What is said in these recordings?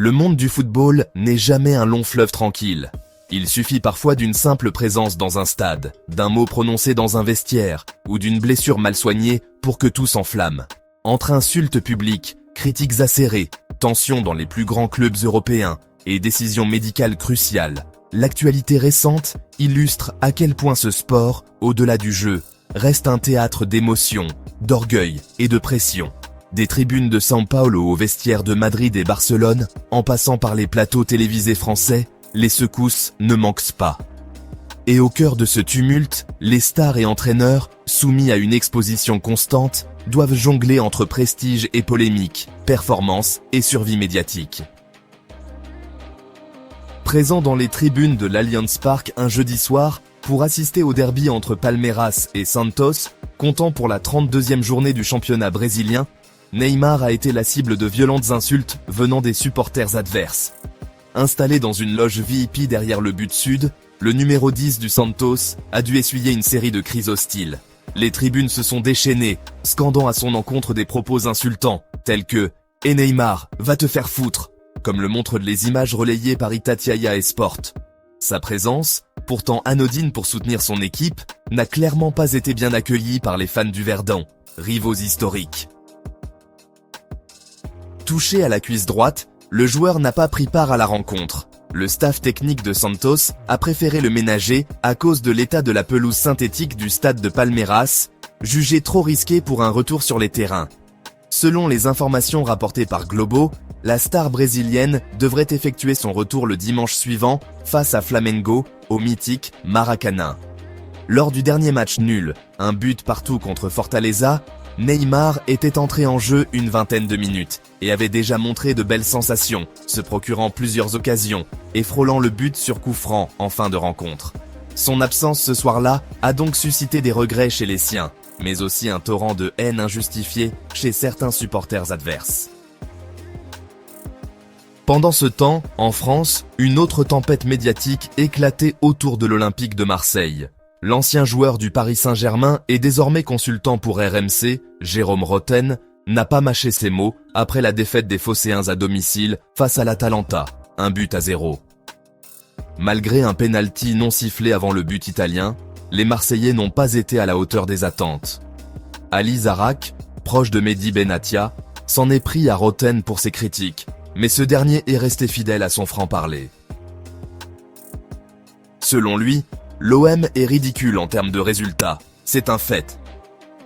Le monde du football n'est jamais un long fleuve tranquille. Il suffit parfois d'une simple présence dans un stade, d'un mot prononcé dans un vestiaire, ou d'une blessure mal soignée pour que tout s'enflamme. Entre insultes publiques, critiques acérées, tensions dans les plus grands clubs européens et décisions médicales cruciales, l'actualité récente illustre à quel point ce sport, au-delà du jeu, reste un théâtre d'émotions, d'orgueil et de pression. Des tribunes de São Paulo aux vestiaires de Madrid et Barcelone, en passant par les plateaux télévisés français, les secousses ne manquent pas. Et au cœur de ce tumulte, les stars et entraîneurs, soumis à une exposition constante, doivent jongler entre prestige et polémique, performance et survie médiatique. Présent dans les tribunes de l'Allianz Parque un jeudi soir, pour assister au derby entre Palmeiras et Santos, comptant pour la 32e journée du championnat brésilien, Neymar a été la cible de violentes insultes venant des supporters adverses. Installé dans une loge VIP derrière le but sud, le numéro 10 du Santos a dû essuyer une série de cris hostiles. Les tribunes se sont déchaînées, scandant à son encontre des propos insultants, tels que « Et Neymar, va te faire foutre », comme le montrent les images relayées par Itatiaia Sport. Sa présence, pourtant anodine pour soutenir son équipe, n'a clairement pas été bien accueillie par les fans du Verdão, rivaux historiques. Touché à la cuisse droite, le joueur n'a pas pris part à la rencontre. Le staff technique de Santos a préféré le ménager à cause de l'état de la pelouse synthétique du stade de Palmeiras, jugé trop risqué pour un retour sur les terrains. Selon les informations rapportées par Globo, la star brésilienne devrait effectuer son retour le dimanche suivant face à Flamengo au mythique Maracanã. Lors du dernier match nul, un but partout contre Fortaleza, Neymar était entré en jeu une vingtaine de minutes et avait déjà montré de belles sensations, se procurant plusieurs occasions et frôlant le but sur coup franc en fin de rencontre. Son absence ce soir-là a donc suscité des regrets chez les siens, mais aussi un torrent de haine injustifiée chez certains supporters adverses. Pendant ce temps, en France, une autre tempête médiatique éclatait autour de l'Olympique de Marseille. L'ancien joueur du Paris Saint-Germain et désormais consultant pour RMC, Jérôme Rotten, n'a pas mâché ses mots après la défaite des Phocéens à domicile face à l'Atalanta, 1-0. Malgré un pénalty non sifflé avant le but italien, les Marseillais n'ont pas été à la hauteur des attentes. Ali Zarak, proche de Mehdi Benatia, s'en est pris à Rotten pour ses critiques, mais ce dernier est resté fidèle à son franc-parler. Selon lui, l'OM est ridicule en termes de résultats, c'est un fait.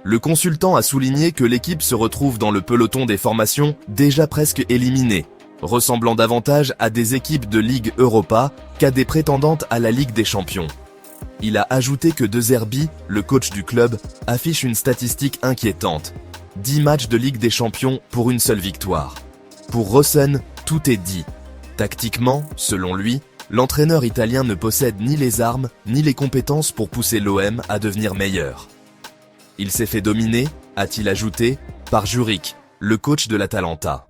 Le consultant a souligné que l'équipe se retrouve dans le peloton des formations déjà presque éliminées, ressemblant davantage à des équipes de Ligue Europa qu'à des prétendantes à la Ligue des Champions. Il a ajouté que De Zerbi, le coach du club, affiche une statistique inquiétante. 10 matchs de Ligue des Champions pour une seule victoire. Pour Rossen, tout est dit. Tactiquement, selon lui, l'entraîneur italien ne possède ni les armes ni les compétences pour pousser l'OM à devenir meilleur. Il s'est fait dominer, a-t-il ajouté, par Juric, le coach de l'Atalanta.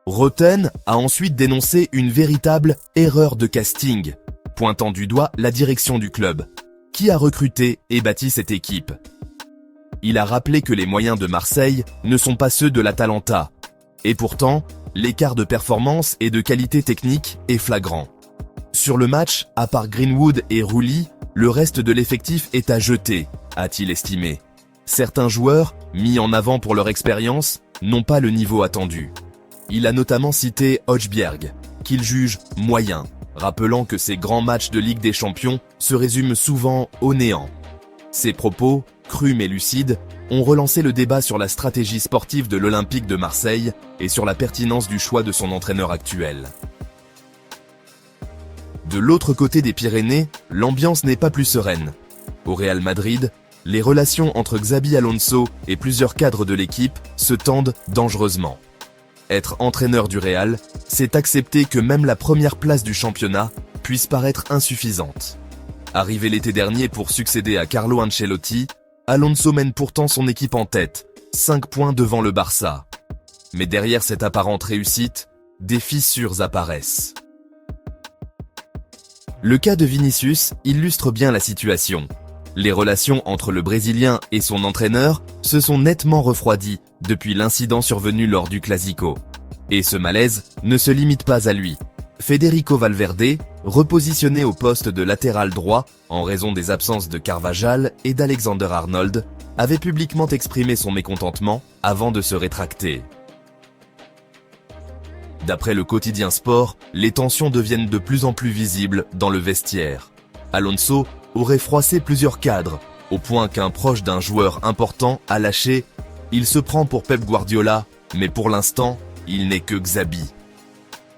Rotten a ensuite dénoncé une véritable erreur de casting, pointant du doigt la direction du club, qui a recruté et bâti cette équipe. Il a rappelé que les moyens de Marseille ne sont pas ceux de l'Atalanta, et pourtant, l'écart de performance et de qualité technique est flagrant. Sur le match, à part Greenwood et Rulli, le reste de l'effectif est à jeter, a-t-il estimé. Certains joueurs, mis en avant pour leur expérience, n'ont pas le niveau attendu. Il a notamment cité Højbjerg, qu'il juge moyen, rappelant que ces grands matchs de Ligue des Champions se résument souvent au néant. Ces propos, crus mais lucides, ont relancé le débat sur la stratégie sportive de l'Olympique de Marseille et sur la pertinence du choix de son entraîneur actuel. De l'autre côté des Pyrénées, l'ambiance n'est pas plus sereine. Au Real Madrid, les relations entre Xabi Alonso et plusieurs cadres de l'équipe se tendent dangereusement. Être entraîneur du Real, c'est accepter que même la première place du championnat puisse paraître insuffisante. Arrivé l'été dernier pour succéder à Carlo Ancelotti, Alonso mène pourtant son équipe en tête, 5 points devant le Barça. Mais derrière cette apparente réussite, des fissures apparaissent. Le cas de Vinicius illustre bien la situation. Les relations entre le Brésilien et son entraîneur se sont nettement refroidies depuis l'incident survenu lors du Classico. Et ce malaise ne se limite pas à lui. Federico Valverde, repositionné au poste de latéral droit en raison des absences de Carvajal et d'Alexander-Arnold, avait publiquement exprimé son mécontentement avant de se rétracter. D'après le quotidien Sport, les tensions deviennent de plus en plus visibles dans le vestiaire. Alonso aurait froissé plusieurs cadres, au point qu'un proche d'un joueur important a lâché « Il se prend pour Pep Guardiola, mais pour l'instant, il n'est que Xabi ».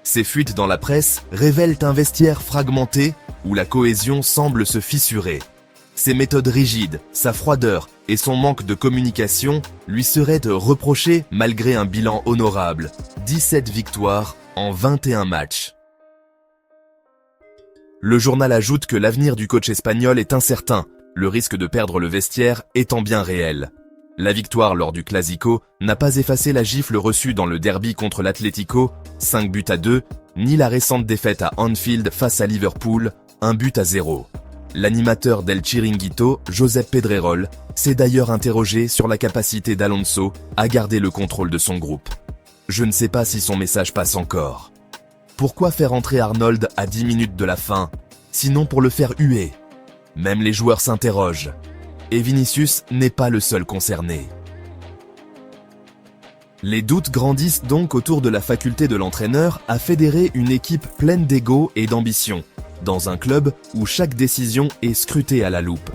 Ces fuites dans la presse révèlent un vestiaire fragmenté où la cohésion semble se fissurer. Ses méthodes rigides, sa froideur et son manque de communication lui seraient reprochés malgré un bilan honorable, 17 victoires en 21 matchs. Le journal ajoute que l'avenir du coach espagnol est incertain, le risque de perdre le vestiaire étant bien réel. La victoire lors du Clasico n'a pas effacé la gifle reçue dans le derby contre l'Atlético, 5-2, ni la récente défaite à Anfield face à Liverpool, 1-0. L'animateur d'El Chiringuito, Josep Pedrerol, s'est d'ailleurs interrogé sur la capacité d'Alonso à garder le contrôle de son groupe. Je ne sais pas si son message passe encore. Pourquoi faire entrer Arnold à 10 minutes de la fin, sinon pour le faire huer? Même les joueurs s'interrogent. Et Vinicius n'est pas le seul concerné. Les doutes grandissent donc autour de la faculté de l'entraîneur à fédérer une équipe pleine d'ego et d'ambition, dans un club où chaque décision est scrutée à la loupe.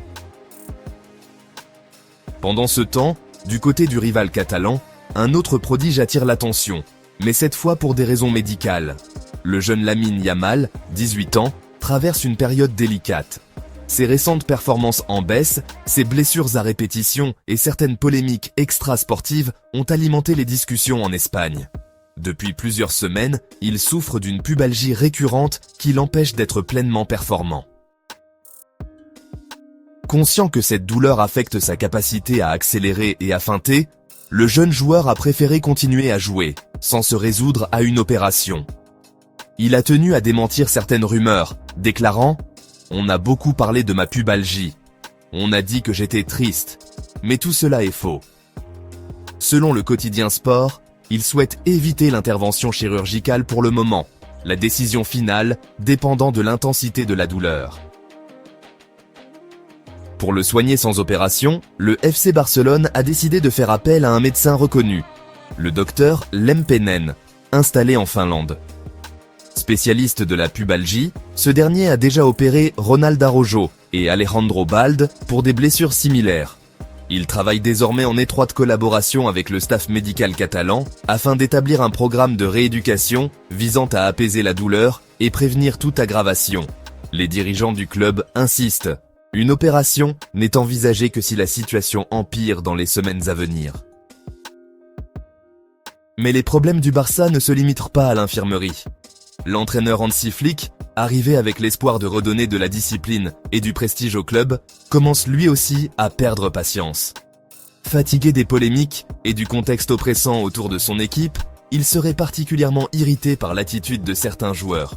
Pendant ce temps, du côté du rival catalan, un autre prodige attire l'attention, mais cette fois pour des raisons médicales. Le jeune Lamine Yamal, 18 ans, traverse une période délicate. Ses récentes performances en baisse, ses blessures à répétition et certaines polémiques extra-sportives ont alimenté les discussions en Espagne. Depuis plusieurs semaines, il souffre d'une pubalgie récurrente qui l'empêche d'être pleinement performant. Conscient que cette douleur affecte sa capacité à accélérer et à feinter, le jeune joueur a préféré continuer à jouer, sans se résoudre à une opération. Il a tenu à démentir certaines rumeurs, déclarant « On a beaucoup parlé de ma pubalgie. On a dit que j'étais triste. Mais tout cela est faux. » Selon le quotidien Sport, il souhaite éviter l'intervention chirurgicale pour le moment, la décision finale dépendant de l'intensité de la douleur. Pour le soigner sans opération, le FC Barcelone a décidé de faire appel à un médecin reconnu, le docteur Lempenen, installé en Finlande. Spécialiste de la pubalgie, ce dernier a déjà opéré Ronald Araujo et Alejandro Balde pour des blessures similaires. Il travaille désormais en étroite collaboration avec le staff médical catalan afin d'établir un programme de rééducation visant à apaiser la douleur et prévenir toute aggravation. Les dirigeants du club insistent. Une opération n'est envisagée que si la situation empire dans les semaines à venir. Mais les problèmes du Barça ne se limitent pas à l'infirmerie. L'entraîneur Hansi Flick, arrivé avec l'espoir de redonner de la discipline et du prestige au club, commence lui aussi à perdre patience. Fatigué des polémiques et du contexte oppressant autour de son équipe, il serait particulièrement irrité par l'attitude de certains joueurs.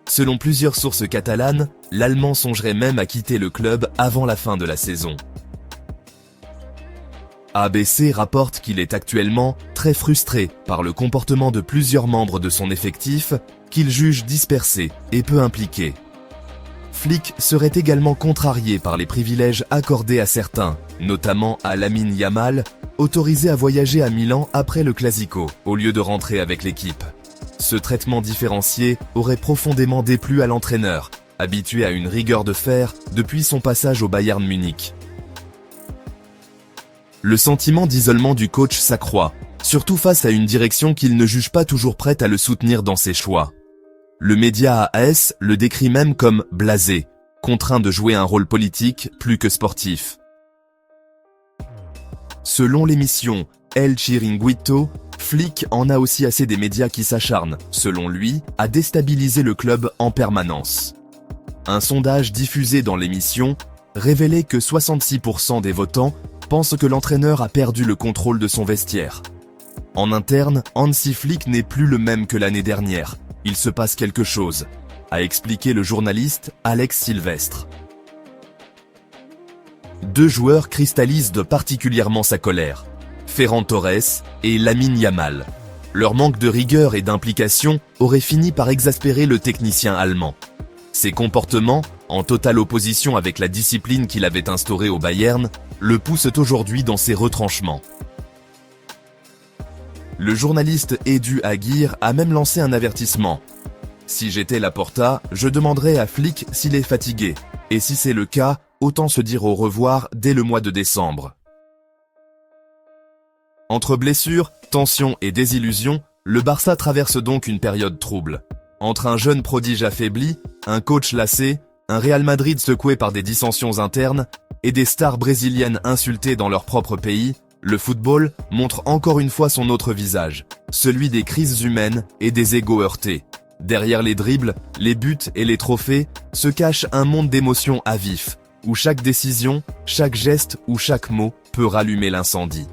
Selon plusieurs sources catalanes, l'Allemand songerait même à quitter le club avant la fin de la saison. ABC rapporte qu'il est actuellement très frustré par le comportement de plusieurs membres de son effectif qu'il juge dispersés et peu impliqués. Flick serait également contrarié par les privilèges accordés à certains, notamment à Lamine Yamal, autorisé à voyager à Milan après le Clasico, au lieu de rentrer avec l'équipe. Ce traitement différencié aurait profondément déplu à l'entraîneur, habitué à une rigueur de fer depuis son passage au Bayern Munich. Le sentiment d'isolement du coach s'accroît, surtout face à une direction qu'il ne juge pas toujours prête à le soutenir dans ses choix. Le média AS le décrit même comme « blasé », contraint de jouer un rôle politique plus que sportif. Selon l'émission El Chiringuito, Flick en a aussi assez des médias qui s'acharnent, selon lui, à déstabiliser le club en permanence. Un sondage diffusé dans l'émission révélait que 66% des votants pensent que l'entraîneur a perdu le contrôle de son vestiaire. En interne, Hansi Flick n'est plus le même que l'année dernière. Il se passe quelque chose, a expliqué le journaliste Alex Sylvestre. Deux joueurs cristallisent particulièrement sa colère, Ferran Torres et Lamine Yamal. Leur manque de rigueur et d'implication aurait fini par exaspérer le technicien allemand. Ses comportements, en totale opposition avec la discipline qu'il avait instaurée au Bayern, le poussent aujourd'hui dans ses retranchements. Le journaliste Edu Aguirre a même lancé un avertissement. « Si j'étais Laporta, je demanderais à Flick s'il est fatigué. Et si c'est le cas, autant se dire au revoir dès le mois de décembre. » Entre blessures, tensions et désillusions, le Barça traverse donc une période trouble. Entre un jeune prodige affaibli, un coach lassé, un Real Madrid secoué par des dissensions internes et des stars brésiliennes insultées dans leur propre pays, le football montre encore une fois son autre visage, celui des crises humaines et des égos heurtés. Derrière les dribbles, les buts et les trophées se cache un monde d'émotions à vif, où chaque décision, chaque geste ou chaque mot peut rallumer l'incendie.